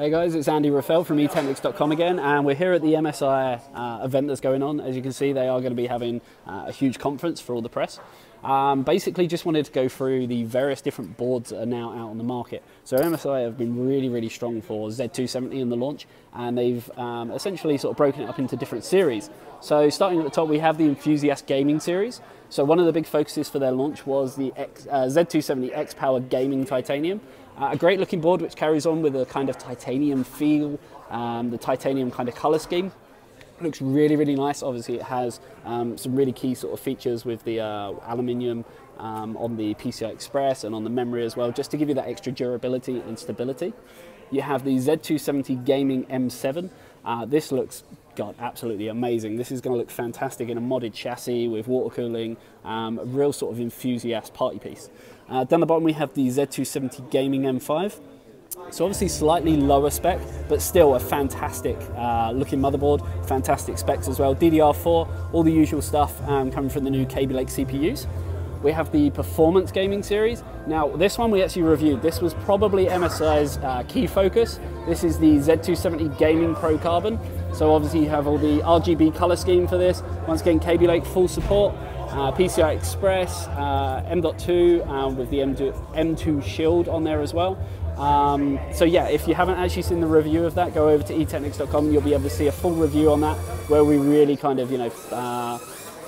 Hey guys, it's Andy Raffel from etechnics.com again, and we're here at the MSI event that's going on. As you can see, they are going to be having a huge conference for all the press. Basically just wanted to go through the various different boards that are now out on the market. So MSI have been really strong for Z270 in the launch, and they've essentially sort of broken it up into different series. So starting at the top, we have the Enthusiast Gaming series. So one of the big focuses for their launch was the Z270 X-Power Gaming Titanium. A great looking board which carries on with a kind of titanium feel, the titanium kind of color scheme. It looks really nice. Obviously it has some really key sort of features with the aluminium on the PCI Express and on the memory as well, just to give you that extra durability and stability. You have the Z270 Gaming M7. This looks, God, absolutely amazing. This is going to look fantastic in a modded chassis with water cooling, a real sort of enthusiast party piece. Down the bottom we have the Z270 Gaming M5. So obviously slightly lower spec, but still a fantastic looking motherboard, fantastic specs as well. DDR4, all the usual stuff coming from the new Kaby Lake CPUs. We have the Performance Gaming series. Now this one we actually reviewed. This was probably MSI's key focus. This is the Z270 Gaming Pro Carbon. So obviously you have all the RGB color scheme for this. Once again, Kaby Lake full support. PCI Express, M.2 with the M2 shield on there as well. So yeah, if you haven't actually seen the review of that, go over to etechnics.com and you'll be able to see a full review on that, where we really kind of,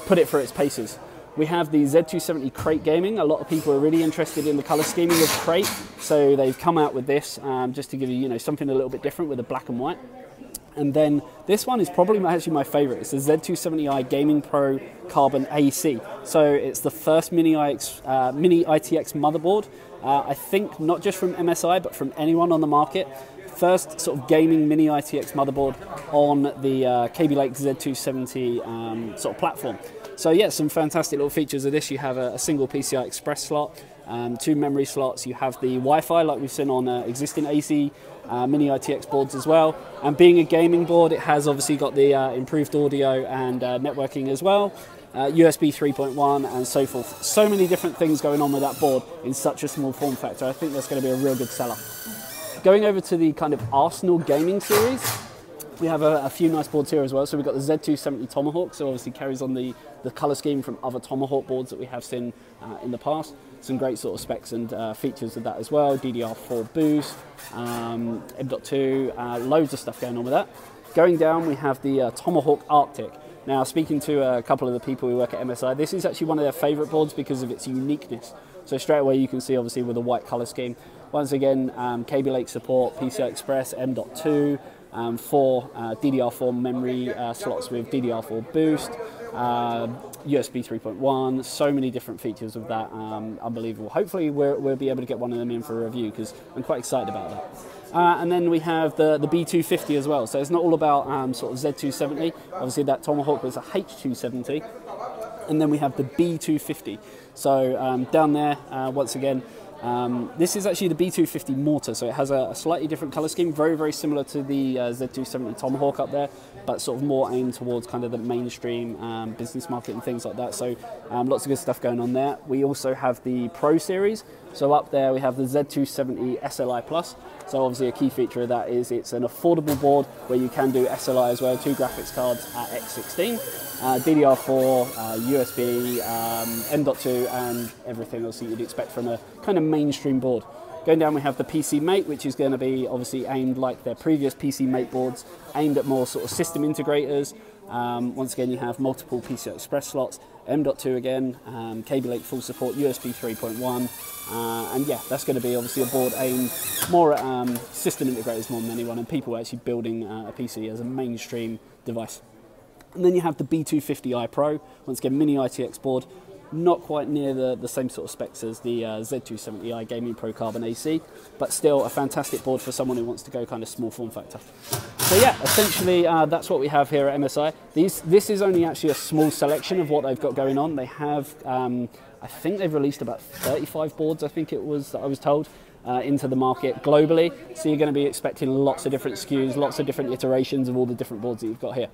put it for its paces. We have the Z270 Crate Gaming. A lot of people are really interested in the color scheming of Crate, so they've come out with this just to give you, something a little bit different with the black and white. And then this one is probably actually my favorite. It's the Z270i Gaming Pro Carbon AC. So it's the first mini ITX motherboard. I think not just from MSI, but from anyone on the market. First sort of gaming mini ITX motherboard on the Kaby Lake Z270 sort of platform. So yeah, some fantastic little features of this. You have a single PCI Express slot, 2 memory slots. You have the Wi-Fi like we've seen on existing AC mini ITX boards as well. And being a gaming board, it has obviously got the improved audio and networking as well. USB 3.1 and so forth. So many different things going on with that board in such a small form factor. I think that's going to be a real good seller. Going over to the kind of Arsenal Gaming series, we have a few nice boards here as well. So we've got the Z270 Tomahawk, so obviously carries on the color scheme from other Tomahawk boards that we have seen in the past. Some great sort of specs and features of that as well. DDR4 boost, M.2, loads of stuff going on with that. Going down, we have the Tomahawk Arctic. Now, speaking to a couple of the people who work at MSI, this is actually one of their favorite boards because of its uniqueness. So straight away you can see obviously with the white color scheme. Once again, Kaby Lake support, PCI Express, M.2, 4 DDR4 memory slots with DDR4 boost, USB 3.1, so many different features of that, unbelievable. Hopefully we'll be able to get one of them in for a review because I'm quite excited about that. And then we have the B250 as well, so it's not all about sort of Z270, obviously that Tomahawk was a H270, and then we have the B250. So down there, once again, this is actually the B250 mortar, so it has a slightly different color scheme, very similar to the Z270 Tomahawk up there, but sort of more aimed towards kind of the mainstream business market and things like that. So lots of good stuff going on there. We also have the Pro series. So up there we have the Z270 SLI Plus. So obviously a key feature of that is it's an affordable board where you can do SLI as well, 2 graphics cards at X16, DDR4, USB, M.2 and everything else that you'd expect from a kind of mainstream board. Going down we have the PC Mate, which is going to be obviously aimed like their previous PC Mate boards, aimed at more sort of system integrators. Once again you have multiple PCI Express slots, M.2 again, Kaby Lake full support, USB 3.1, and yeah, that's going to be obviously a board aimed more at system integrators more than anyone, and people actually building a PC as a mainstream device. And then you have the B250i Pro, once again mini ITX board, not quite near the same sort of specs as the Z270i Gaming Pro Carbon AC, but still a fantastic board for someone who wants to go kind of small form factor. So yeah, essentially that's what we have here at MSI. This is only actually a small selection of what they've got going on. They have, I think they've released about 35 boards, I think it was, I was told, into the market globally. So you're going to be expecting lots of different SKUs, lots of different iterations of all the different boards that you've got here.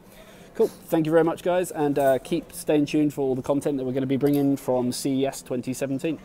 Cool, thank you very much guys, and keep staying tuned for all the content that we're going to be bringing from CES 2017.